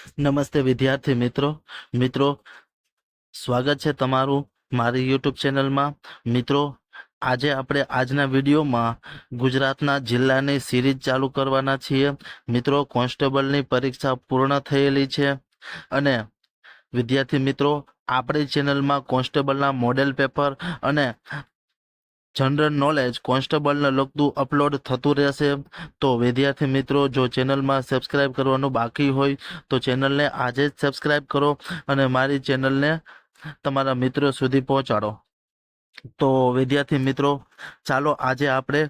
નમસ્તે વિદ્યાર્થી મિત્રો સ્વાગત છે તમારું મારી યુટ્યુબ ચેનલમાં। મિત્રો આજે આપણે આજના વિડીયોમાં ગુજરાતના જિલ્લાની સિરીઝ ચાલુ કરવાના છીએ। મિત્રો કોન્સ્ટેબલની પરીક્ષા પૂર્ણ થયેલી છે અને વિદ્યાર્થી મિત્રો આપણી ચેનલમાં કોન્સ્ટેબલના મોડેલ પેપર અને જનરલ નોલેજ કોન્સ્ટેબલને લગતું અપલોડ થતું રહેશે। તો વિદ્યાર્થી મિત્રો જો ચેનલમાં સબસ્ક્રાઇબ કરવાનું બાકી હોય તો ચેનલને આજે જ સબસ્ક્રાઇબ કરો અને મારી ચેનલને તમારા મિત્રો સુધી પહોંચાડો। તો વિદ્યાર્થી મિત્રો ચાલો આજે આપણે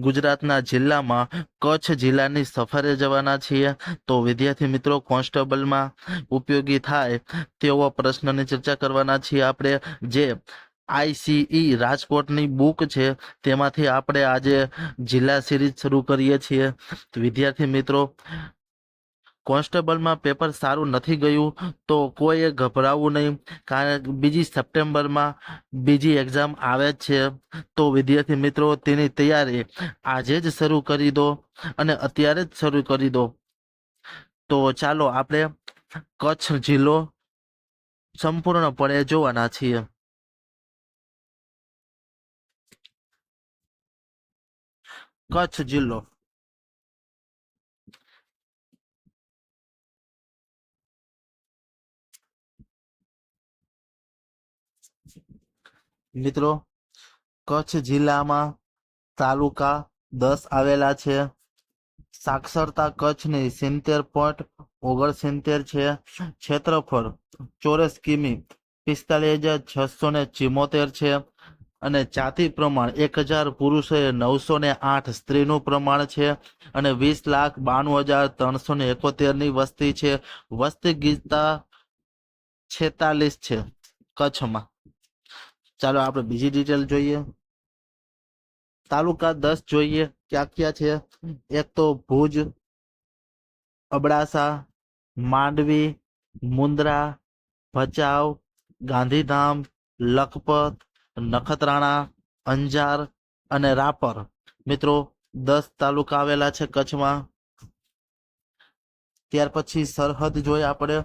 ગુજરાતના જિલ્લામાં કચ્છ જિલ્લાની સફરે જવાના છીએ। તો વિદ્યાર્થી મિત્રો કોન્સ્ટેબલમાં ઉપયોગી થાય તેવા પ્રશ્નની ચર્ચા કરવાના છીએ આપણે। જે આઈસીઈ રાજકોટની બુક છે તેમાંથી આપણે આજે જિલ્લા સિરીઝ શરૂ કરીએ છીએ। વિદ્યાર્થી મિત્રો કોન્સ્ટેબલમાં પેપર સારું નથી ગયું તો કોઈએ ગભરાવું નહીં, કારણ કે બીજી સપ્ટેમ્બરમાં બીજી એક્ઝામ આવે જ છે। તો વિદ્યાર્થી મિત્રો તેની તૈયારી આજે જ શરૂ કરી દો અને અત્યારે જ શરૂ કરી દો। તો ચાલો આપણે કચ્છ જિલ્લો સંપૂર્ણપણે જોવાના છીએ। કચ્છ જિલ્લો મિત્રો કચ્છ જિલ્લામાં તાલુકા 10 આવેલા છે। સાક્ષરતા કચ્છની 70.69 છે। ક્ષેત્રફળ ચોરસ કિમી 45,674 છે અને જાતિ પ્રમાણ 1000 પુરુષોએ 908 સ્ત્રીનું પ્રમાણ છે અને 20,92,371 ની વસ્તી છે। વસ્તી ગીતતા 46 છે કચ્છમાં। ચાલો આપણે બીજી ડિટેલ જોઈએ। તાલુકા 10 જોઈએ ક્યાં ક્યાં છે। એક તો ભુજ, અબડાસા, માંડવી, મુંદ્રા, ભચાઉ, ગાંધીધામ, લખપત, નખત્રાણા, અંજાર અને રાપર। મિત્રો 10 તાલુકા આવેલા છે કચ્છમાં। ત્યાર પછી સરહદ જોઈએ આપણે।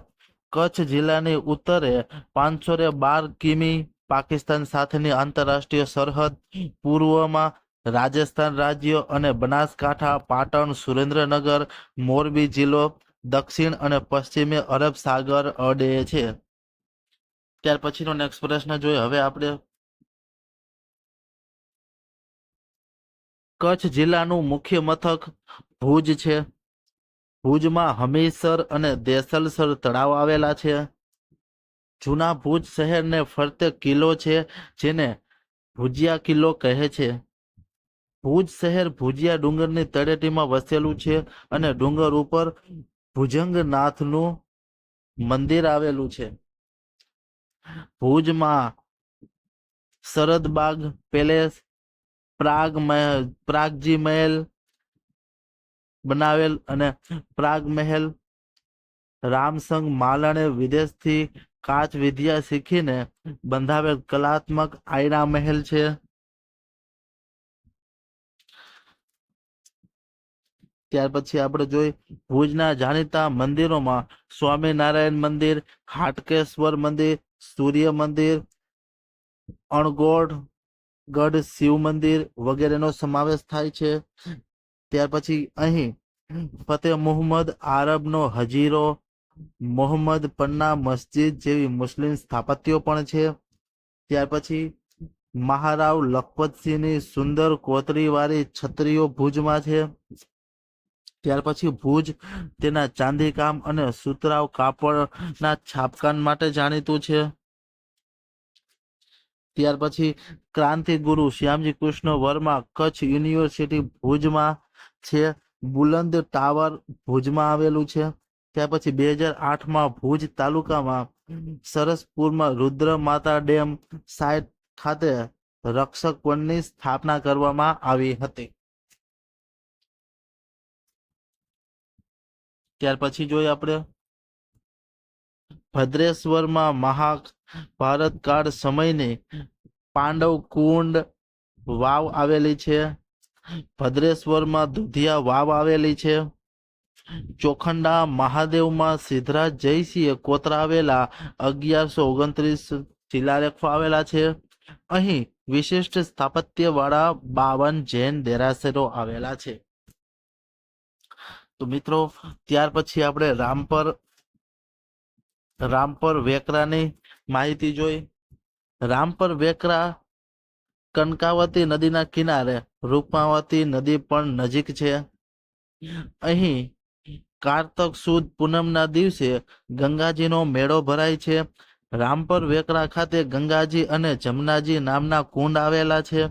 કચ્છ જિલ્લાની ઉત્તરે 512 કિમી પાકિસ્તાન સાથેની આંતરરાષ્ટ્રીય સરહદ, પૂર્વમાં રાજસ્થાન રાજ્ય અને બનાસકાંઠા, પાટણ, સુરેન્દ્રનગર, મોરબી જિલ્લો, દક્ષિણ અને પશ્ચિમે અરબ સાગર અડે છે। ત્યાર પછીનો નેક્સ્ટ પ્રશ્ન જોઈએ હવે આપણે। કચ્છ જિલ્લાનું મુખ્ય મથક ભુજ છે। ભુજમાં હમીરસર અને દેસલસર તળાવ આવેલા છે। જૂના ભુજ શહેરને ફરતે કિલ્લો છે જેને ભુજિયા કિલ્લો કહે છે। ભુજ શહેર ભુજિયા ડુંગરની તળેટીમાં વસેલું છે અને ડુંગર ઉપર ભુજંગનાથનું મંદિર આવેલું છે। ભુજમાં સરદબાગ પેલેસ, પ્રાગજી મહેલ બનાવેલ અને પ્રાગ મહેલ, રામસંગ માલણે વિદેશથી કાચ વિદ્યા શીખીને બંધાવેલ કલાત્મક આયના મહેલ છે। ત્યાર પછી આપણે જોઈ ભુજના જાણીતા મંદિરોમાં સ્વામિનારાયણ મંદિર, હાટકેશ્વર મંદિર, સૂર્ય મંદિર, અણગોડ ગઢ શિવ મંદિર વગેરેનો સમાવેશ થાય છે। ત્યાર પછી અહીં ફતેહ મુહમ્મદ આરબનો હજીરો, મોહમ્મદ પન્ના મસ્જિદ જેવી મુસ્લિમ સ્થાપત્યો પણ છે। ત્યાર પછી મહારાવ લખપતસિંહની સુંદર કોતરીવાળી છત્રીઓ ભુજમાં છે। ત્યાર પછી ભુજ તેના ચાંદીકામ અને સુતરાઉ કાપડના છાપકામ માટે જાણીતું છે। ત્યાર પછી ક્રાંતિગુરુ શ્યામજી કૃષ્ણ વર્મા કચ્છ યુનિવર્સિટી ભુજમાં છે। બુલંદ ટાવર ભુજમાં આવેલું છે। ત્યાર પછી 2008માં ભુજ તાલુકામાં સરસપુરમાં રુદ્ર માતા ડેમ સાઇટ ખાતે રક્ષક વનની સ્થાપના કરવામાં આવી હતી। ત્યાર પછી જોઈએ આપણે ભદ્રેશ્વરમાં મહાભારત કાળ સમયની પાંડવ કુંડ વાવ આવેલી છે। ભદ્રેશ્વરમાં દુધિયા વાવ આવેલી છે। ચોખંડા મહાદેવમાં સિદ્ધરાજ જયસિંહે કોતરાવેલા 1129 શિલાલેખો આવેલા છે. અહીં વિશિષ્ટ સ્થાપત્ય વાળા 52 જૈન દેરાસરો આવેલા છે. તો મિત્રો ત્યાર પછી આપણે રામપર વેકરાની માહિતી જોઈ. રામપર વેકરા કનકાવતી નદીના કિનારે રૂપમાવતી નદી પણ નજીક છે. અહીં કારતક સુદ પૂનમના દિવસે ગંગાજીનો મેળો ભરાય છે. રામપર વેકરા ખાતે ગંગાજી અને જમનાજી નામના કુંડ આવેલા છે.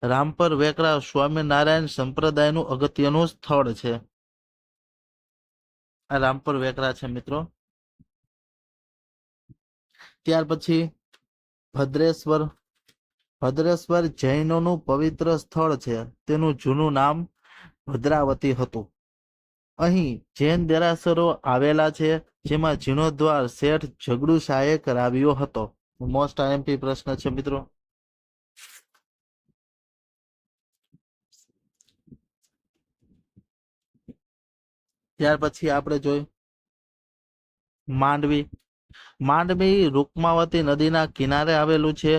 રામપર વેકરા સ્વામિનારાયણ સંપ્રદાયનું અગત્યનું સ્થળ છે. આ રામપર વેકરા છે મિત્રો. ત્યાર પછી ભદ્રેશ્વર જૈનોનું પવિત્ર સ્થળ છે. તેનું જૂનું નામ ભદ્રાવતી હતું. અહીં જૈન દેરાસરો આવેલા છે, જેમાં જીર્ણોદ્ધાર શેઠ ઝઘડુ શાહે કરાવ્યો હતો. મોસ્ટ આઈએમપી પ્રશ્ન છે મિત્રો. ત્યાર પછી આપણે જોઈ માંડવી રૂકમાવતી નદીના કિનારે આવેલું છે.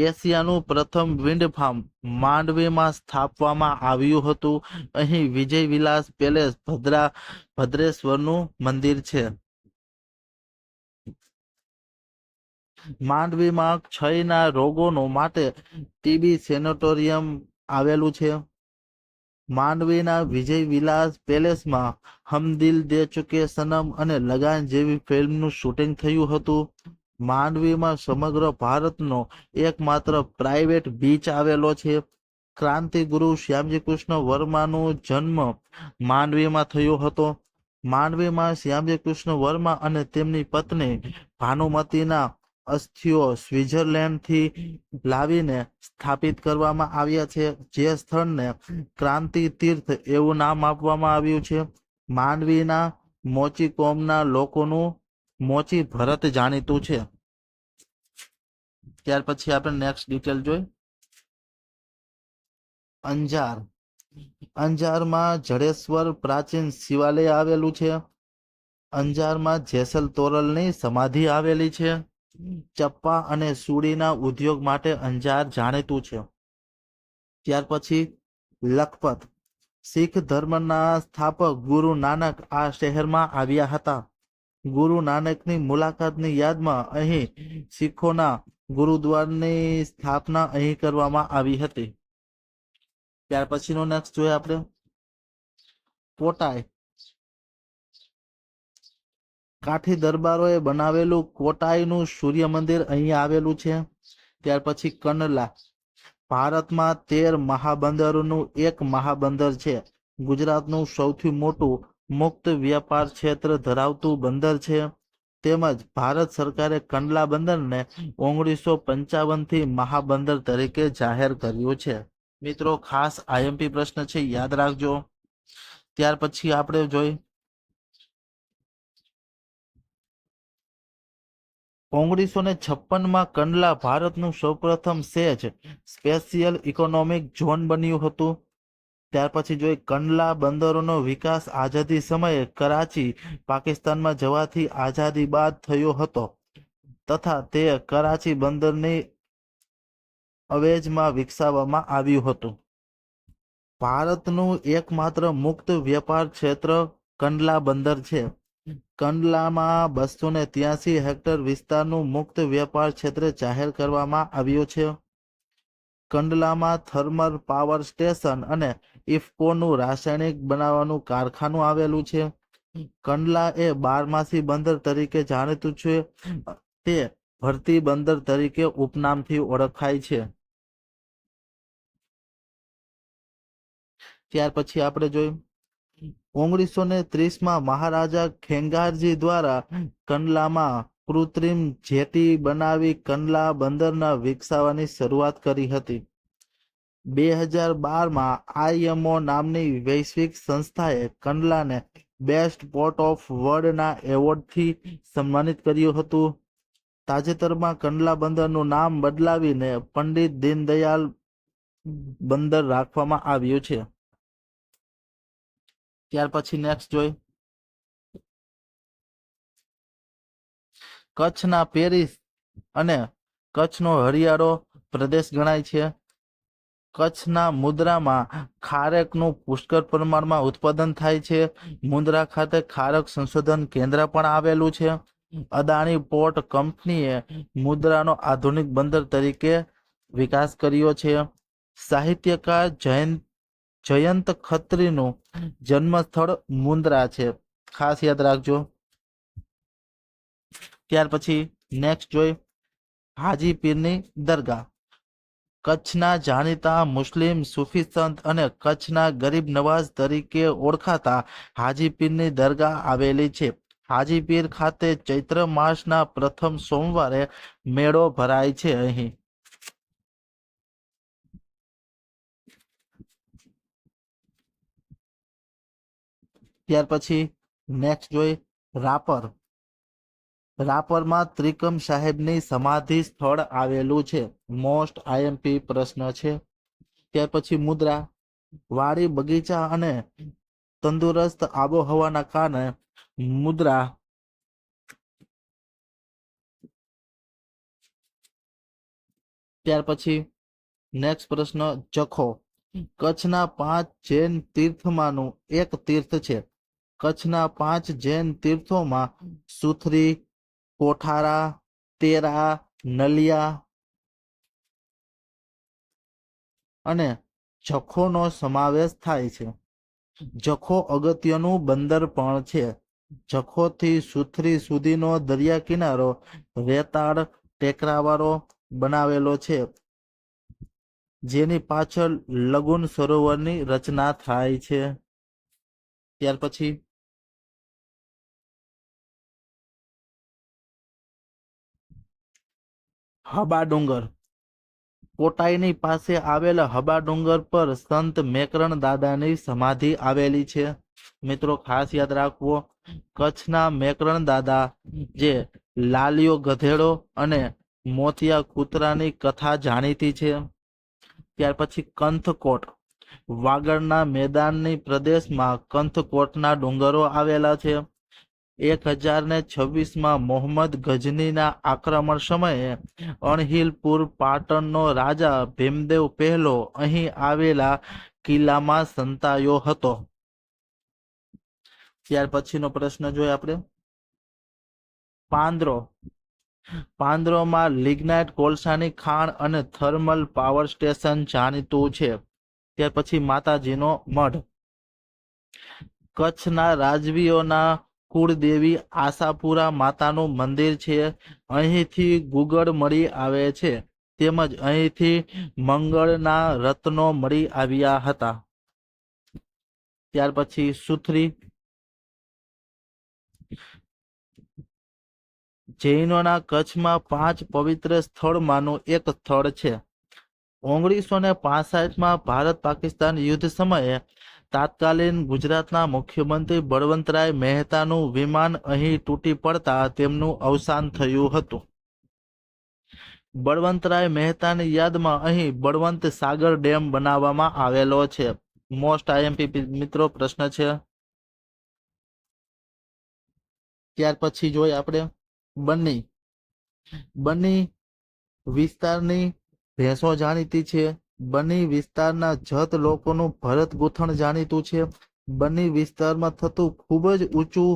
એશિયાનું પ્રથમ વિન્ડ ફાર્મ માંડવીમાં સ્થાપવામાં આવ્યું હતું. અહીં વિજય વિલાસ પેલેસ ભદ્રેશ્વરનું મંદિર છે. માંડવીમાં ક્ષયના રોગોનો માટે ટીબી સેનેટોરિયમ આવેલું છે. માંડવીના વિજય વિલાસ પેલેસમાં હમ દિલ દે ચુકે સનમ અને લગાન જેવી ફિલ્મનું શૂટિંગ થયું હતું. માંડવીમાં સમગ્ર ભારતનો એકમાત્ર પ્રાઇવેટ બીચ આવેલો છે. ક્રાંતિગુરુ શ્યામજી કૃષ્ણ વર્માનો જન્મ માંડવીમાં થયો હતો. માંડવીમાં શ્યામજી કૃષ્ણ વર્મા અને તેમની પત્ની ભાનુમતીના અસ્થિઓ સ્વિટ્ઝરલેન્ડથી લાવીને સ્થાપિત કરવામાં આવ્યા છે. જે સ્થળને ક્રાંતિ તીર્થ એવું નામ આપવામાં આવ્યું છે. માંડવીના મોચી કોમના લોકોનું મોચી ભરત જાણીતું છે. ત્યાર પછી આપણે નેક્સ્ટ ડિટેલ જોઈ. અંજારમાં જડેશ્વર પ્રાચીન શિવાલય આવેલું છે. અંજારમાં જેસલ તોરલની સમાધિ આવેલી છે. ચપ્પા અને સુડીના ઉદ્યોગ માટે અંજાર જાણીતું છે. ત્યાર પછી લખપત શીખ ધર્મના સ્થાપક ગુરુ નાનક આ શહેરમાં આવ્યા હતા. ગુરુ નાનકની મુલાકાતની યાદમાં અહીં શીખોના ગુરુદ્વારની સ્થાપના અહીં કરવામાં આવી હતી. ત્યાર પછીનો નેક્સ્ટ જોઈએ આપણે કોટાઈ. કાઠી દરબારોએ બનાવેલું કોટાઈનું સૂર્ય મંદિર અહીં આવેલું છે. ત્યાર પછી કંડલા ભારતમાં 13 મહાબંદરોનું એક મહાબંદર છે. ગુજરાતનું સૌથી મોટું મુક્ત વ્યાપાર ક્ષેત્ર ધરાવતું બંદર છે. તેમજ ભારત સરકારે કંડલા બંદરને 1955થી મહાબંદર તરીકે જાહેર કર્યું છે. મિત્રો ખાસ આઈએમપી પ્રશ્ન છે, યાદ રાખજો. ત્યાર પછી આપણે જોઈ 1956માં કંડલા ભારતનું સૌપ્રથમ સ્પેશિયલ ઇકોનોમિક ઝોન બન્યું હતું. ત્યાર પછી જોઈ કંડલા બંદરોનો વિકાસ આઝાદી સમયે કરાચી પાકિસ્તાનમાં જવાથી આઝાદી બાદ થયો હતો તથા તે કરાચી બંદરની અવેજમાં વિકસાવવામાં આવ્યું હતું. ભારતનું એકમાત્ર મુક્ત વ્યાપાર ક્ષેત્ર કંડલા બંદર છે. કંડલામાં 283 હેક્ટર વિસ્તારનું મુક્ત વ્યાપાર ક્ષેત્ર જાહેર કરવામાં આવ્યું છે. કંડલામાં થર્મલ પાવર સ્ટેશન અને ઇફકોનું રાસાયણિક બનાવવાનું કારખાનું આવેલું છે. કંડલા એ 12માસી બંદર તરીકે જાણીતું છે. તે ભરતી બંદર તરીકે ઉપનામથી ઓળખાય છે. ત્યાર પછી આપણે જોયું 1930માં મહારાજા ખેંગારજી દ્વારા કંડલામાં કૃત્રિમ જેટી બનાવી કંડલા બંદરના વિકસાવવાની શરૂઆત કરી હતી. 2012માં IMO નામની વૈશ્વિક સંસ્થાએ કંડલાને બેસ્ટ પોર્ટ ઓફ વર્લ્ડના એવોર્ડથી સન્માનિત કર્યું હતું. તાજેતરમાં કંડલા બંદરનું નામ બદલાવીને પંડિત દીનદયાળ બંદર રાખવામાં આવ્યું છે. ત્યાર પછી નેક્સ્ટ જોઈ કચ્છના પેરિસ અને કચ્છનો હરિયાળો પ્રદેશ ગણાય છે. કચ્છના મુદ્રામાં ખારેકનું પુષ્કળ પ્રમાણમાં ઉત્પાદન થાય છે. મુન્દ્રા ખાતે ખારેક સંશોધન કેન્દ્ર પણ આવેલું છે. અદાણી પોર્ટ કંપનીએ મુદ્રાનો આધુનિક બંદર તરીકે વિકાસ કર્યો છે. સાહિત્યકાર જયંત ખત્રીનું જન્મસ્થળ મુન્દ્રા છે, ખાસ યાદ રાખજો. ત્યાર પછી નેક્સ્ટ જોઈ હાજી પીરની દરગાહ. કચ્છના જાણીતા મુસ્લિમ સૂફી સંત અને કચ્છના ગરીબ નવાઝ તરીકે ઓળખાતા હાજી પીરની દરગાહ આવેલી છે. હાજી પીર ખાતે ચૈત્ર માસના પ્રથમ સોમવારે મેળો ભરાય છે. અહીં ત્યાર પછી નેક્સ્ટ જોઈ રાપર. રાપરમાં ત્રિકમ સાહેબની સમાધિ સ્થળ આવેલું છે. મોસ્ટ આઈએમપી પ્રશ્ન છે. ત્યાર પછી મુદ્રા. વાડી બગીચા અને તંદુરસ્ત આબોહવાના કારણે મુદ્રા ત્યાર પછી નેક્સ્ટ પ્રશ્ન જખો. કચ્છના 5 જૈન તીર્થમાંનું એક તીર્થ છે. કચ્છના 5 જૈન તીર્થોમાં સુથરી, કોઠારા, તેરા, નલિયા અને જખોનો સમાવેશ થાય છે. જખો અગત્યનું બંદર પણ છે. જખોથી સુથરી સુધીનો દરિયા કિનારો રેતાળ ટેકરાવાળો બનાવેલો છે, જેની પાછળ લગુન સરોવરની રચના થાય છે. ત્યાર પછી હબા ડુંગર. કોટાઈની પાસે આવેલા હબા ડુંગર પર સંત મેકરણ દાદાની સમાધિ આવેલી છે. મિત્રો ખાસ યાદ રાખવો, કચ્છના મેકરણ દાદા જે લાલિયો ગધેડો અને મોતિયા કૂતરાની કથા જાણીતી છે. ત્યાર પછી કંથકોટ. વાગડના મેદાનની પ્રદેશમાં કંથકોટના ડુંગરો આવેલા છે. 1026માં મોહમ્મદ ગજનીના આક્રમણ સમયે અણહિલપુર પાટણનો રાજા ભીમદેવ પહેલો અહીં આવેલા કિલ્લામાં સંતાયો હતો. ત્યાર પછીનો પ્રશ્ન જોઈએ આપણે. પાંદરો. પાંદરોમાં લિગ્નાઇટ કોલસાની ખાણ અને થર્મલ પાવર સ્ટેશન જાણીતું છે. ત્યાર પછી માતાજીનો મઢ. કચ્છના રાજવીઓના કુળદેવી આશાપુરા માતાનું મંદિર છે. અહીંથી ગુગળ મળી આવે છે, તેમજ અહીંથી મંગળના રત્નો મળી આવ્યા હતા. ત્યાર પછી સુથરી. જૈનોના કચ્છમાં 5 પવિત્ર સ્થળમાંનું એક સ્થળ છે. 1965માં ભારત પાકિસ્તાન યુદ્ધ સમયે તાત્કાલીન ગુજરાતના મુખ્યમંત્રી બળવંતરાય મહેતાનું વિમાન અહીં તૂટી પડતા તેમનું અવસાન થયું હતું. બળવંતરાય મહેતાની યાદમાં અહીં બળવંત સાગર ડેમ બનાવવામાં આવેલો છે. મોસ્ટ આઈએમપી મિત્રો પ્રશ્ન છે. ત્યાર પછી જોઈએ આપણે બન્ની. બન્ની વિસ્તારની ભેંસો જાણીતી છે. બન્ની વિસ્તારના જત લોકોનું ભરત ગૂંથણ જાણીતું છે. બન્ની વિસ્તારમાં થતું ખૂબ જ ઊંચું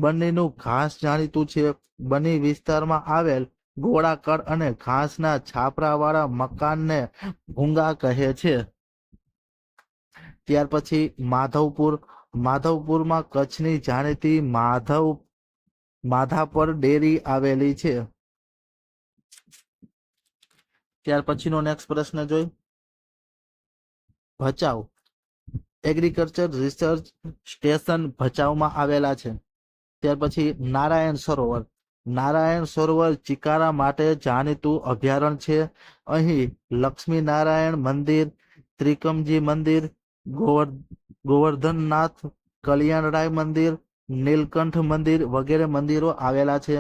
બન્નીનું ઘાસ જાણીતું છે. બન્ની વિસ્તારમાં આવેલ ગોળાકાર અને ઘાસના છાપરાવાળા મકાનને ભૂંગા કહે છે. ત્યાર પછી માધવપુર. માધવપુરમાં કચ્છની જાણીતી માધાપર ડેરી આવેલી છે. ત્યાર પછીનો નેક્સ્ટ પ્રશ્ન જોઈ ભચાઉ. એગ્રીકલ્ચર રિસર્ચ સ્ટેશન ભચાઉમાં આવેલા છે. ત્યાર પછી નારાયણ સરોવર. નારાયણ સરોવર ચિકારા માટે જાણીતું અભયારણ્ય છે. અહીં લક્ષ્મી નારાયણ મંદિર, ત્રિકમજી મંદિર, ગોવર્ધનનાથ, કલ્યાણરાય મંદિર, નીલકંઠ મંદિર વગેરે મંદિરો આવેલા છે.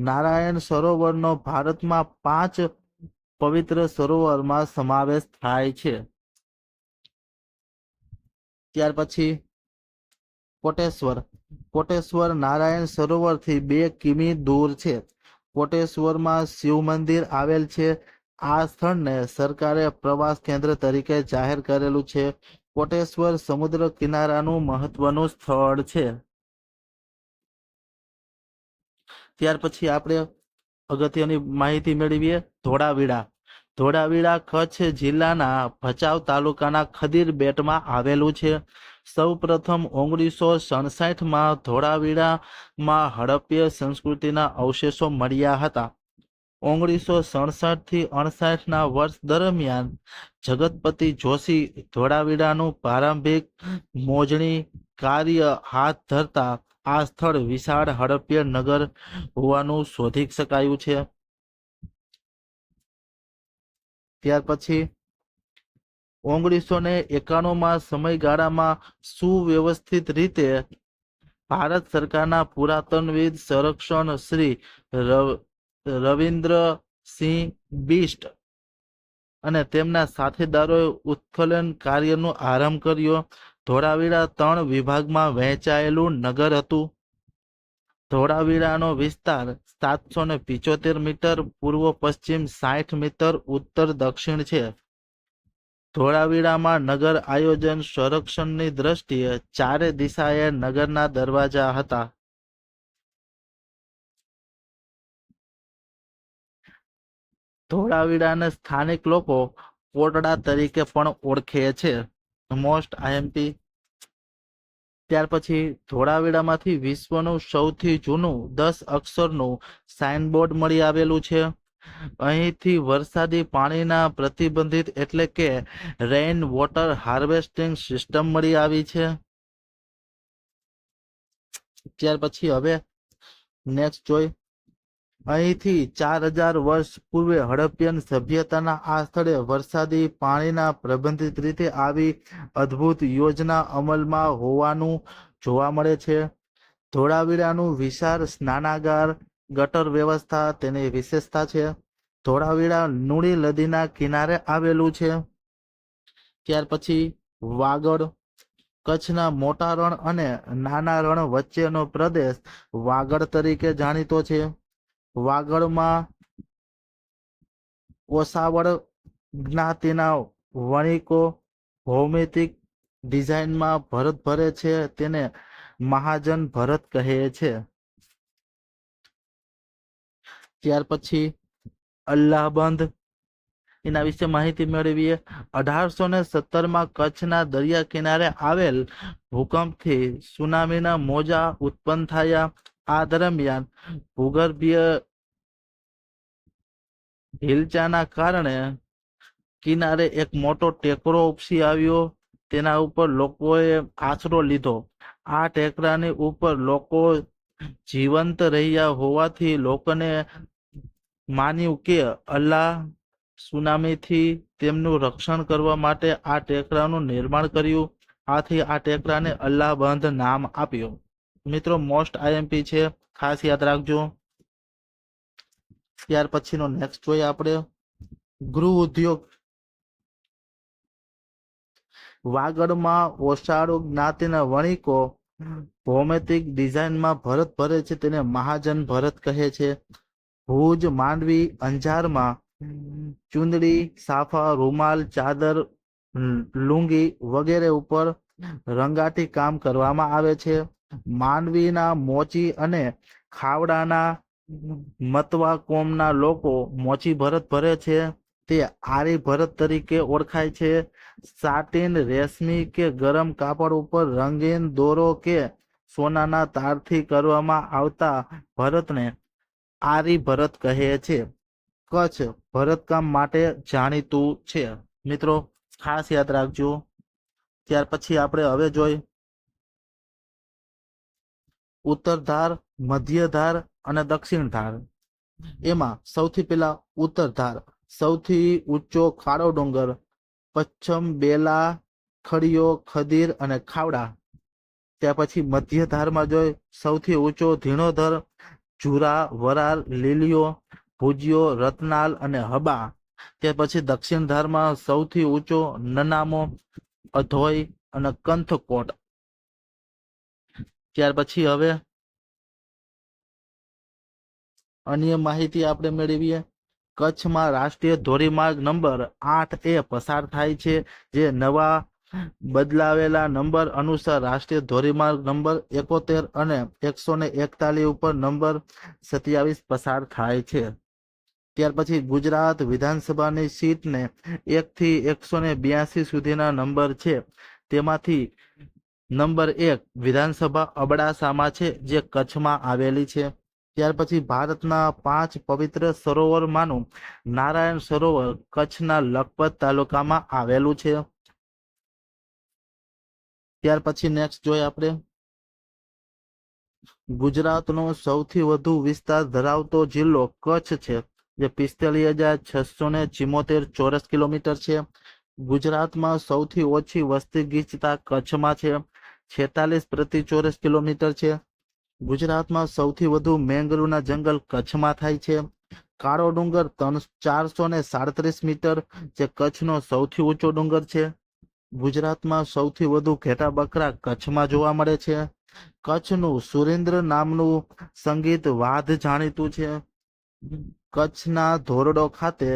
નારાયણ સરોવરનો ભારતમાં 5 પવિત્ર સરોવરમાં સમાવેશ થાય છે. ત્યાર પછી કોટેશ્વર. કોટેશ્વર નારાયણ સરોવરથી 2 કિમી દૂર છે. કોટેશ્વરમાં શિવ મંદિર આવેલ છે. આ સ્થળને સરકારે પ્રવાસ કેન્દ્ર તરીકે જાહેર કરેલું છે. કોટેશ્વર સમુદ્ર કિનારાનું મહત્વનું સ્થળ છે. ત્યાર પછી આપણે અગત્યની માહિતી મેળવીએ. ધોળાવીરા કચ્છ જિલ્લાના ભચાઉ તાલુકાના ખદીર બેટમાં આવેલું છે. સૌ પ્રથમ 1967માં ધોળાવીરામાં હડપ્પીય સંસ્કૃતિના અવશેષો મળ્યા હતા. 1967 થી 1968ના વર્ષ દરમિયાન જગતપતિ જોશી ધોળાવીરાનું પ્રારંભિક મોજણી કાર્ય હાથ ધરતા આ સ્થળ વિશાળ હડપ્પીય નગર હોવાનું શોધી શકાયું છે. ત્યાર પછી 1991માં સમયગાળામાં સુવ્યવસ્થિત રીતે ભારત સરકારના પુરાતનવિદ સંરક્ષણ શ્રી રવિન્દ્રસિંહ બિષ્ટ અને તેમના સાથીદારોએ ઉત્ખનન કાર્યનો આરંભ કર્યો. ધોળાવીરા 3 વિભાગમાં વહેંચાયેલું નગર હતું. ધોળાવીરાનો વિસ્તાર 775 મીટર પૂર્વ પશ્ચિમ, 60 મીટર ઉત્તર દક્ષિણ છે. ધોળાવીરામાં નગર આયોજન સંરક્ષણની દ્રષ્ટિએ ચારે દિશાએ નગરના દરવાજા હતા. ધોળાવીરાને સ્થાનિક લોકો કોટડા તરીકે પણ ઓળખે છે. Most IMP. ત્યાર પછી ધોળાવીરામાંથી વિશ્વનું સૌથી જૂનું 10 અક્ષરનું સાઇનબોર્ડ મળી આવેલું છે. અહીંથી વરસાદી પાણીના પ્રતિબંધિત એટલે કે રેઇન વોટર હાર્વેસ્ટિંગ સિસ્ટમ મળી આવી છે. ત્યાર પછી હવે નેક્સ્ટ જોઈ. અહીંથી 4000 વર્ષ પૂર્વે હડપ્પિયન સભ્યતાના આ સ્થળે વરસાદી પાણીના પ્રબંધિત રીતે આવી અદ્ભુત યોજના અમલમાં હોવાનું જોવા મળે છે. ધોળાવીરાનું વિશાળ સ્નાનાગાર, ગટર વ્યવસ્થા તેની વિશેષતા છે. ધોળાવીરા નુળી નદીના કિનારે આવેલું છે. ત્યાર પછી વાગડ. કચ્છના મોટા રણ અને નાના રણ વચ્ચેનો પ્રદેશ વાગડ તરીકે જાણીતો છે. વાગડમાં ઓસાવળ જ્ઞાતિના વણિકો ભૌમિતિક ડિઝાઇનમાં ભરત ભરે છે. તેને મહાજન ભરત કહે છે. ત્યાર પછી અલ્લાહબંધ, એના વિશે માહિતી મેળવીએ. 1817માં કચ્છના દરિયા કિનારે આવેલ ભૂકંપથી સુનામીના મોજા ઉત્પન્ન થયા. આ દરમિયાન ભૂગર્ભીય હિલચાના કારણે કિનારે એક મોટો ટેકરો ઉપસી આવ્યો. તેના ઉપર લોકોએ આશરો લીધો. આ ટેકરાની ઉપર લોકો જીવંત રહ્યા હોવાથી લોકોને માન્યું કે અલ્લાહ સુનામીથી તેમનું રક્ષણ કરવા માટે આ ટેકરાનું નિર્માણ કર્યું. આથી આ ટેકરાને અલ્લાહબંધ નામ આપ્યું. મિત્રો મોસ્ટ આઈએમપી છે, ખાસ યાદ રાખજો. ત્યાર પછીનો નેક્સ્ટ જોઈએ આપણે. ગૃહ ઉદ્યોગ. વાગડમાં ઓસાળુ જ્ઞાતિના વણિકો ભૌમિતિક ડિઝાઇનમાં ભરત ભરે છે. તેને મહાજન ભરત કહે છે. ભુજ, માંડવી, અંજારમાં ચુંદડી, સાફા, રૂમાલ, ચાદર, લુંગી વગેરે ઉપર રંગાટી કામ કરવામાં આવે છે. માંડવીના મોચી અને ખાવડાના મતવા કોમના લોકો મોચી ભરત ભરે છે. તે આરી ભરત તરીકે ઓળખાય છે. સાટીન, રેશમી કે ગરમ કાપડ ઉપર રંગીન દોરો કે સોનાના તારથી કરવામાં આવતા ભરતને આરી ભરત કહે છે. કચ્છ ભરતકામ માટે જાણીતું છે. મિત્રો ખાસ યાદ રાખજો. ત્યાર પછી આપણે હવે જોઈ ઉત્તર ધાર, મધ્ય ધાર અને દક્ષિણ ધાર. એમાં સૌથી પહેલા ઉત્તર ધાર, સૌથી ઊંચો કાળો ડુંગર, પશ્ચિમ બેલા, ખડીયો, ખદીર અને ખાવડા. ત્યાર પછી મધ્ય ધારમાં જોઈ સૌથી ઊંચો ધીણોધર, જુરા, વરાર, લીલીયો, ભુજિયો, રતનાલ અને હબા. ત્યાર પછી દક્ષિણ ધારમાં સૌથી ઊંચો નનામો, અધોઈ અને કંથકોટ. ત્યાર પછી હવે અન્ય માહિતી આપણે મેળવીએ. કચ્છમાં રાષ્ટ્રીય ધોરીમાર્ગ નંબર 8A પસાર થાય છે, જે નવા બદલાવેલા નંબર અનુસાર રાષ્ટ્રીય ધોરીમાર્ગ નંબર 71 અને 141 ઉપર નંબર 27 પસાર થાય છે. ત્યાર પછી ગુજરાત વિધાનસભાની સીટને 1 થી 182 સુધીના નંબર છે. તેમાંથી નંબર 1 વિધાનસભા અબડાસામાં છે, જે કચ્છમાં આવેલી છે. ત્યાર પછી ભારતના 5 પવિત્ર સરોવરમાંનું નારાયણ સરોવર કચ્છના લખપત તાલુકામાં આવેલું છે. ત્યાર પછી નેક્સ્ટ જોઈએ આપણે. ગુજરાતનો સૌથી વધુ વિસ્તાર ધરાવતો જિલ્લો કચ્છ છે, જે 45,674 ચોરસ કિલોમીટર છે. ગુજરાતમાં સૌથી ઓછી વસ્તી ગીચતા કચ્છમાં છે, 46 પ્રતિ ચોરસ કિલોમીટર છે. ગુજરાતમાં સૌથી વધુ મેંગ્રુવના જંગલ કચ્છમાં થાય છે. કાળો ડુંગર 437 મીટર, જે કચ્છનો સૌથી ઊંચો ડુંગર છે. ગુજરાતમાં સૌથી વધુ ઘેટા બકરા કચ્છમાં જોવા મળે છે. કચ્છનું સુરેન્દ્ર નામનું સંગીત વાદ્ય જાણીતું છે. કચ્છના ધોરડો ખાતે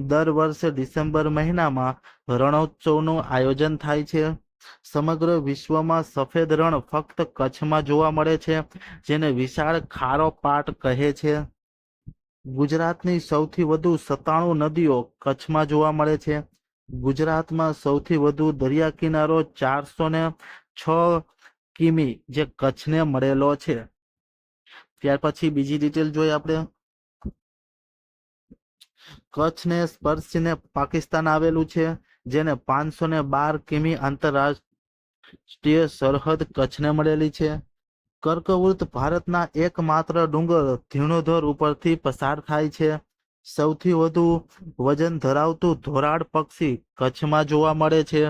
દર વર્ષે ડિસેમ્બર મહિનામાં રણોત્સવનું આયોજન થાય છે. સમગ્ર વિશ્વમાં સફેદ રણ ફક્ત કચ્છમાં જોવા મળે છે, જેને વિશાળ ખારો પાટ કહે છે. ગુજરાતની સૌથી વધુ 97 નદીઓ કચ્છમાં જોવા મળે છે. ગુજરાતમાં સૌથી વધુ દરિયા કિનારો 406 કિમી, જે કચ્છને મળેલો છે. ત્યાર પછી બીજી ડિટેલ જોઈએ આપણે. કચ્છને સ્પર્શીને પાકિસ્તાન આવેલું છે, જેને 512 કિમી આંતરરાષ્ટ્રીય સરહદ કચ્છને મળેલી છે. કર્કવૃત ભારતના એકમાત્ર ડુંગર ધીણોધર ઉપરથી પસાર થાય છે. સૌથી વધુ વજન ધરાવતું ધોરાડ પક્ષી કચ્છમાં જોવા મળે છે.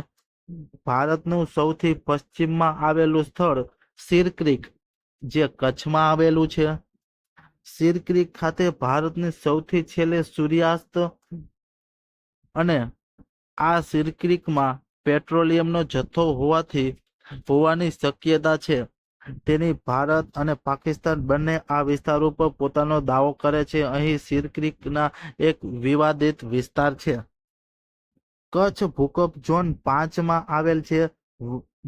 ભારતનું સૌથી પશ્ચિમમાં આવેલું સ્થળ સિર ક્રીક, જે કચ્છમાં આવેલું છે. સિર ક્રીક ખાતે ભારતની સૌથી છેલ્લે સૂર્યાસ્ત અને આ સિર ક્રીકમાં પેટ્રોલિયમનો જથ્થો હોવાની શક્યતા છે. તેની ભારત અને પાકિસ્તાન બંને આ વિસ્તાર ઉપર પોતાનો દાવો કરે છે. અહીં સિર ક્રીકના એક વિવાદિત વિસ્તાર છે. કચ્છ ભૂકંપ ઝોન 5માં આવેલ છે.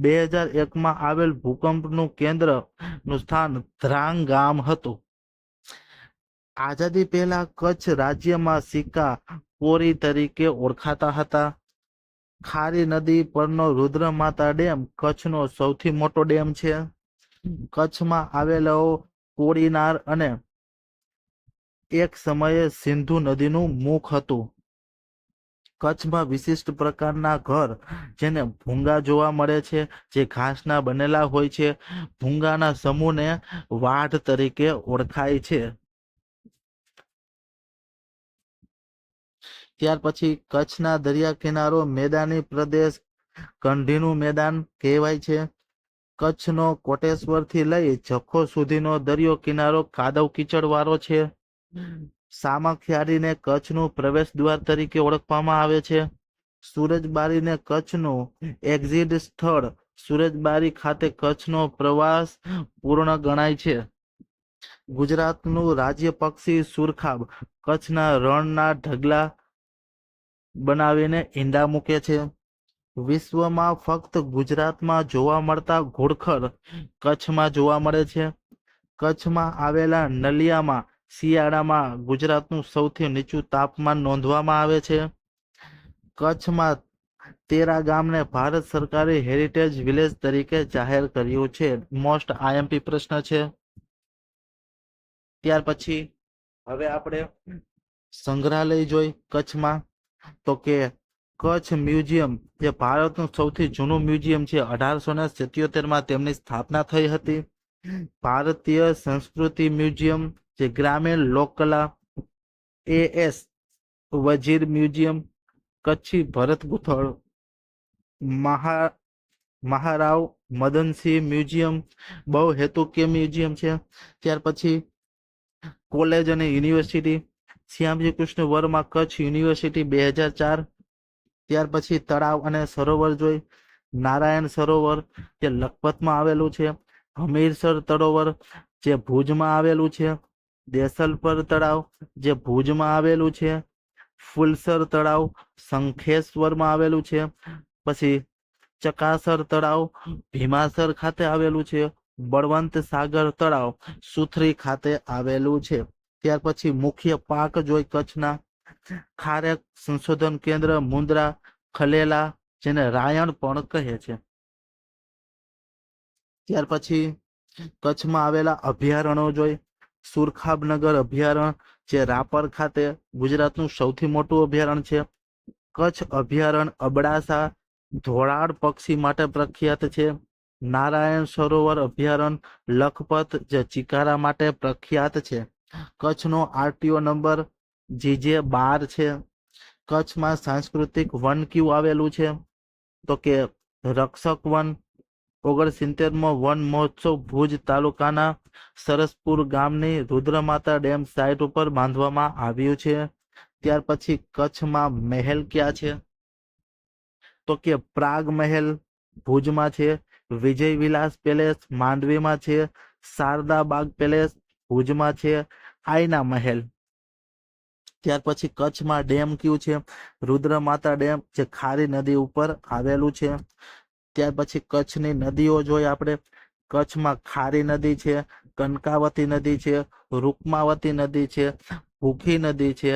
2001માં આવેલ ભૂકંપનું કેન્દ્રનું સ્થાન ધ્રાંગ ગામ હતું. આઝાદી પહેલા કચ્છ રાજ્યમાં સિક્કા પોરી તરીકે ઓળખાતા હતા. ખારી નદી પરનો રુદ્રમાતા ડેમ કચ્છનો સૌથી મોટો ડેમ છે. કચ્છમાં આવેલો કોડીનાર અને એક સમયે સિંધુ નદીનું મુખ હતું. કચ્છમાં વિશિષ્ટ પ્રકારના ઘર, જેને ભૂંગા જોવા મળે છે, જે ઘાસના બનેલા હોય છે. ભૂંગાના સમૂહને વાઢ તરીકે ઓળખાય છે. ત્યાર પછી કચ્છના દરિયા કિનારો મેદાની પ્રદેશ કંઢીનું મેદાન કહેવાય છે. કચ્છનો કોટેશ્વરથી લઈ જખો સુધીનો દરિયો કિનારો કાદવ કીચડ વાળો છે. સામખિયાળીને કચ્છનું પ્રવેશ દ્વાર તરીકે ઓળખવામાં આવે છે. સુરજબારીને કચ્છનું એક્ઝિટ સ્થળ સુરજબારી ખાતે કચ્છનો પ્રવાસ પૂર્ણ ગણાય છે. ગુજરાતનું રાજ્ય પક્ષી સુરખાબ કચ્છના રણના ઢગલા બનાવીને ઈંડા મૂકે છે. વિશ્વમાં ફક્ત ગુજરાતમાં જોવા મળતા ઘોડખર કચ્છમાં જોવા મળે છે. કચ્છમાં આવેલા નલિયામાં શિયાળામાં ગુજરાતનું સૌથી નીચું તાપમાન નોંધવામાં આવે છે. કચ્છમાં તેરા ગામને ભારત સરકારે હેરિટેજ વિલેજ તરીકે જાહેર કર્યું છે. મોસ્ટ આઈએમપી પ્રશ્ન છે. ત્યાર પછી હવે આપણે સંગ્રહાલય જોઈ કચ્છમાં. તો કે કચ્છ મ્યુઝિયમ, જે ભારતનું સૌથી જૂનું મ્યુઝિયમ છે, 1877માં તેમની સ્થાપના થઈ હતી. ભારતીય સંસ્કૃતિ મ્યુઝિયમ, જે ગ્રામીણ લોકકલા AS વજીર મ્યુઝિયમ, કચ્છી ભરત ગૂંથણ મહારાવ મદનસિંહ મ્યુઝિયમ બહુહેતુકીય મ્યુઝિયમ છે. ત્યાર પછી કોલેજ અને યુનિવર્સિટી શ્યામજી કૃષ્ણ વર્મા કચ્છ યુનિવર્સિટી 2004. ત્યાર પછી તળાવ અને સરોવર જોઈ. નારાયણ સરોવર, જે લખપતમાં આવેલું છે. હમીરસર સરોવર, જે ભુજમાં આવેલું છે. દેસલપર તળાવ જે ભુજમાં આવેલું છે, ફુલસર તળાવ શંખેશ્વરમાં આવેલું છે, પછી ચકાસર તળાવ ભીમાસર ખાતે આવેલું છે, બળવંત સાગર તળાવ સુથરી ખાતે આવેલું છે. ત્યાર પછી મુખ્ય પાક જોઈ કચ્છના ખારેક સંશોધન કેન્દ્ર મુન્દ્રા ખલેલા, જેને રાયણ પણ કહે છે. ત્યાર પછી કચ્છમાં આવેલા અભયારણ્યો જોઈ સુરખાબનગર અભયારણ્ય જે રાપર ખાતે ગુજરાતનું સૌથી મોટું અભયારણ્ય છે. કચ્છ અભયારણ્ય અબડાસા ધોળાડ પક્ષી માટે પ્રખ્યાત છે. નારાયણ સરોવર અભયારણ્ય લખપત જે ચિકારા માટે પ્રખ્યાત છે. કચ્છનો આરટીઓ નંબર GJ12 છે. કચ્છમાં સાંસ્કૃતિક વન ક્યુ આવેલું છે તો કે રક્ષક વન. 69મો વન મહોત્સવ ભુજ તાલુકાના સરસપુર ગામની રુદ્રમાતા ડેમ સાઇટ ઉપર બાંધવામાં આવ્યું છે. ત્યાર પછી કચ્છમાં મહેલ ક્યાં છે તો કે પ્રાગ મહેલ ભુજમાં છે, વિજય વિલાસ પેલેસ માંડવીમાં છે, શારદા બાગ પેલેસ ભુજમાં છે, આઈના મહેલ. ત્યાર પછી કચ્છમાં ડેમ કયું છે રુદ્રમાતા ડેમ જે ખારી નદી ઉપર આવેલું છે. ત્યાર પછી કચ્છની નદીઓ જોઈએ આપણે. કચ્છમાં ખારી નદી છે, કનકાવતી નદી છે, રૂકમાવતી નદી છે, ભૂખી નદી છે,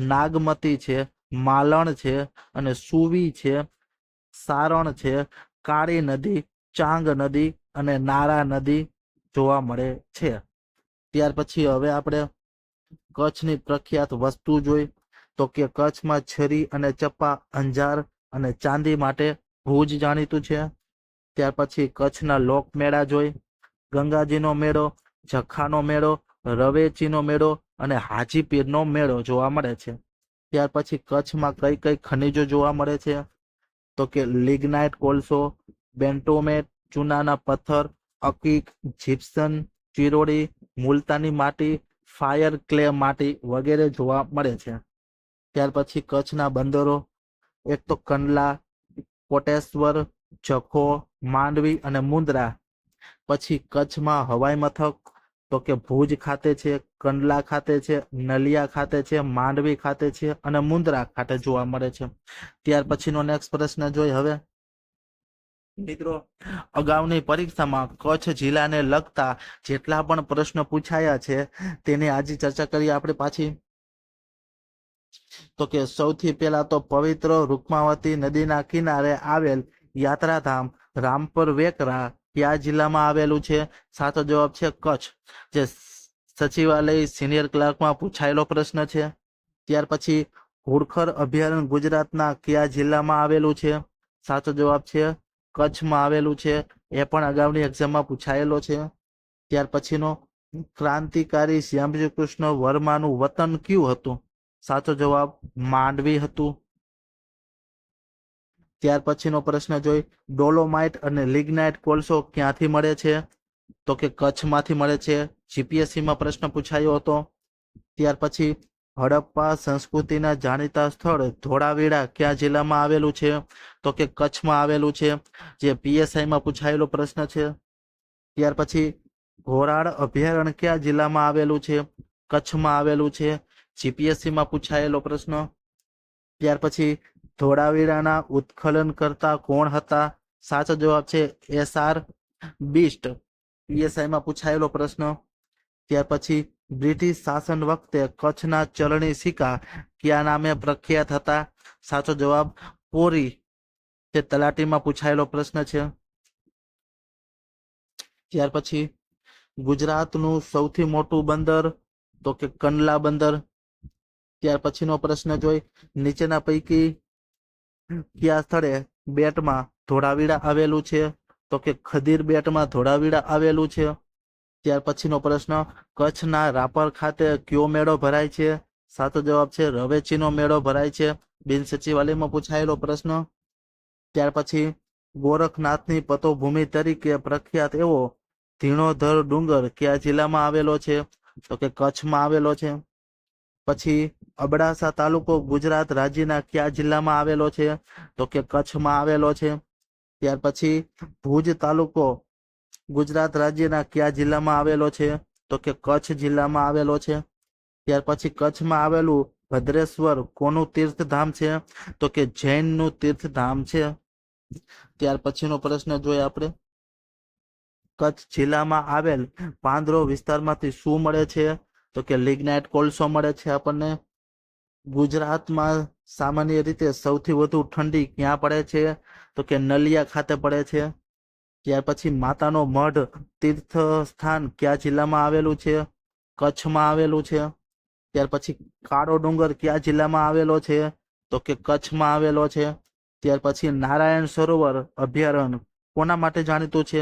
નાગમતી છે, માલણ છે અને સુવી છે, સારણ છે, કાળી નદી, ચાંગ નદી અને નારા નદી જોવા મળે છે. ત્યાર પછી હવે આપણે કચ્છની પ્રખ્યાત વસ્તુ જોઈ તો કે કચ્છમાં છરી અને ચપ્પા, અંજાર અને ચાંદી માટે ભુજ જાણીતું છે. ત્યાર પછી કચ્છના લોકમેળા જોઈ ગંગાજીનો મેળો, જખાનો મેળો, રવેચીનો મેળો અને હાજીપીરનો મેળો જોવા મળે છે. ત્યાર પછી કચ્છમાં કઈ કઈ ખનિજો જોવા મળે છે તો કે લિગ્નાઇટ કોલસો, બેન્ટોમેટ, ચૂનાના પથ્થર, અકીક, જીપ્સન, ચિરોડી, મુલતાની માટી, ફાયર ક્લે માટી વગેરે જોવા મળે છે. ત્યાર પછી કચ્છના બંદરો એક તો કંડલા, કોટેશ્વર, જખો, માંડવી અને મુન્દ્રા. પછી કચ્છમાં હવાઈ મથક તો કે ભુજ ખાતે છે, કંડલા ખાતે છે, નલિયા ખાતે છે, માંડવી ખાતે છે અને મુન્દ્રા ખાતે જોવા મળે છે. ત્યાર પછીનો નેક્સ્ટ પ્રશ્ન જોઈ હવે મિત્રો. અગાઉની પરીક્ષામાં કચ્છ જિલ્લાને લગતા જેટલા પણ પ્રશ્ન પૂછાયા છે તેની આજે ચર્ચા કરીએ આપણે પાછી. તો કે સૌથી પહેલા તો પવિત્ર રૂકમાવતી નદીના કિનારે આવેલ યાત્રાધામ રામપર વેકરા કયા જિલ્લામાં આવેલું છે? સાચો જવાબ છે કચ્છ, જે સચિવાલય સિનિયર ક્લાર્કમાં પૂછાયેલો પ્રશ્ન છે. ત્યાર પછી ઘોડખર અભયારણ્ય ગુજરાતના કયા જિલ્લામાં આવેલું છે? સાચો જવાબ છે કચ્છમાં આવેલું છે. એ પણ અગાઉની એક્ઝામમાં પૂછાયેલો છે. ત્યાર પછીનો ક્રાંતિકારી શ્યામજી કૃષ્ણ વર્માનું વતન કયું હતું? સાચો જવાબ માંડવી હતું. ત્યાર પછીનો પ્રશ્ન જોઈ ડોલોમાઇટ અને લિગ્નાઇટ કોલસો ક્યાંથી મળે છે? તો કે કચ્છમાંથી મળે છે. જીપીએસસીમાં પ્રશ્ન પૂછાયો હતો. ત્યાર પછી હડપ્પા સંસ્કૃતિના જાણીતા સ્થળ ધોળાવીરા કયા જિલ્લામાં આવેલું છે? તો કે કચ્છમાં આવેલું છે, જે પીએસઆઈમાં પૂછાયેલો પ્રશ્ન છે. ત્યાર પછી ઘોરાડ અભયારણ્ય કયા જિલ્લામાં આવેલું છે? કચ્છમાં આવેલું છે, જીપીએસસીમાં પૂછાયેલો પ્રશ્ન. ત્યાર પછી ધોળાવીરાના ઉત્ખનન કરતા કોણ હતા? સાચો જવાબ છે SR બીસ્ટ, પીએસઆઈમાં પૂછાયેલો પ્રશ્ન. ત્યાર પછી બ્રિટિશ શાસન વખતે કચ્છના ચલણી સિક્કા કયા નામે પ્રખ્યાત હતા? સાચો જવાબ કોરી, તે તલાટીમાં પૂછાયેલો પ્રશ્ન છે. ત્યાર પછી ગુજરાતનું સૌથી મોટું બંદર તો કે કંડલા બંદર. ત્યાર પછીનો પ્રશ્ન જોઈ નીચેના પૈકી કયા સ્થળે બેટમાં ધોળાવીરા આવેલું છે? તો કે ખદીર બેટમાં ધોળાવીરા આવેલું છે. ત્યાર પછીનો પ્રશ્ન કચ્છના રાપર ખાતે કયો મેળો ભરાય છે? સાચો જવાબ છે રવેચીનો મેળો ભરાય છે, બિન સચિવાલયમાં પૂછાયેલો પ્રશ્ન. ત્યાર પછી ગોરખનાથની પતોભૂમિ તરીકે પ્રખ્યાત એવો ધીણોધર ડુંગર કયા જિલ્લામાં આવેલો છે? તો કે કચ્છમાં આવેલો છે. પછી અબડાસા તાલુકો ગુજરાત રાજ્યના કયા જિલ્લામાં આવેલો છે? તો કે કચ્છમાં આવેલો છે. ત્યાર પછી ભુજ તાલુકો ગુજરાત રાજ્યના કયા જિલ્લામાં આવેલો છે? તો કે કચ્છ જિલ્લામાં આવેલો છે. ત્યાર પછી કચ્છમાં આવેલું ભદ્રેશ્વર કોનું તીર્થધામ છે? તો કે જૈનનું તીર્થધામ છે. ત્યાર પછીનો પ્રશ્ન જોઈએ આપણે, કચ્છ જિલ્લામાં આવેલ પાંદરો વિસ્તારમાંથી શું મળે છે? તો કે લિગ્નાઇટ કોલસો મળે છે આપણને. ગુજરાતમાં સામાન્ય રીતે સૌથી વધુ ઠંડી ક્યાં પડે છે? તો કે નલિયા ખાતે પડે છે. ત્યાર પછી માતાનો મઢ તીર્થ સ્થાન કયા જિલ્લામાં આવેલું છે? કચ્છમાં આવેલું છે. ત્યાર પછી કાળો ડુંગર કયા જિલ્લામાં આવેલો છે? તો કે કચ્છમાં આવેલો છે. ત્યાર પછી નારાયણ સરોવર અભયારણ્ય કોના માટે જાણીતું છે?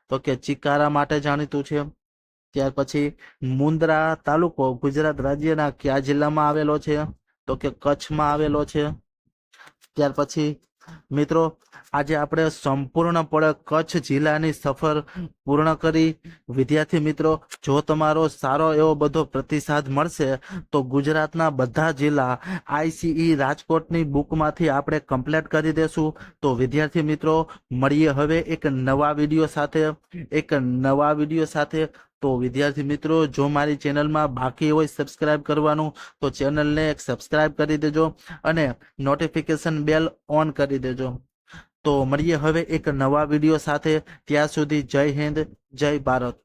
તો કે ચિકારા માટે જાણીતું છે. ત્યાર પછી મુન્દ્રા તાલુકો ગુજરાત રાજ્યના કયા જિલ્લામાં આવેલો છે? તો કે કચ્છમાં આવેલો છે. ત્યાર પછી મિત્રો આજે આપણે સંપૂર્ણપણે કચ્છ જિલ્લાની સફર પૂર્ણ કરી. વિદ્યાર્થી મિત્રો, જો તમારો સારો એવો બધો પ્રતિસાદ મળશે તો ગુજરાતના બધા જિલ્લા આઈસીઈ રાજકોટની બુકમાંથી આપણે કમ્પ્લીટ કરી દેશું. તો વિદ્યાર્થી મિત્રો, મળીએ હવે એક નવા વિડીયો સાથે. તો વિદ્યાર્થી મિત્રો, જો મારી ચેનલમાં બાકી હોય સબસ્ક્રાઇબ કરવાનું તો ચેનલને એક સબસ્ક્રાઇબ કરી દેજો અને નોટિફિકેશન બેલ ઓન કરી દેજો. તો મળીએ હવે એક નવા વિડીયો સાથે. ત્યાં સુધી જય હિન્દ, જય ભારત.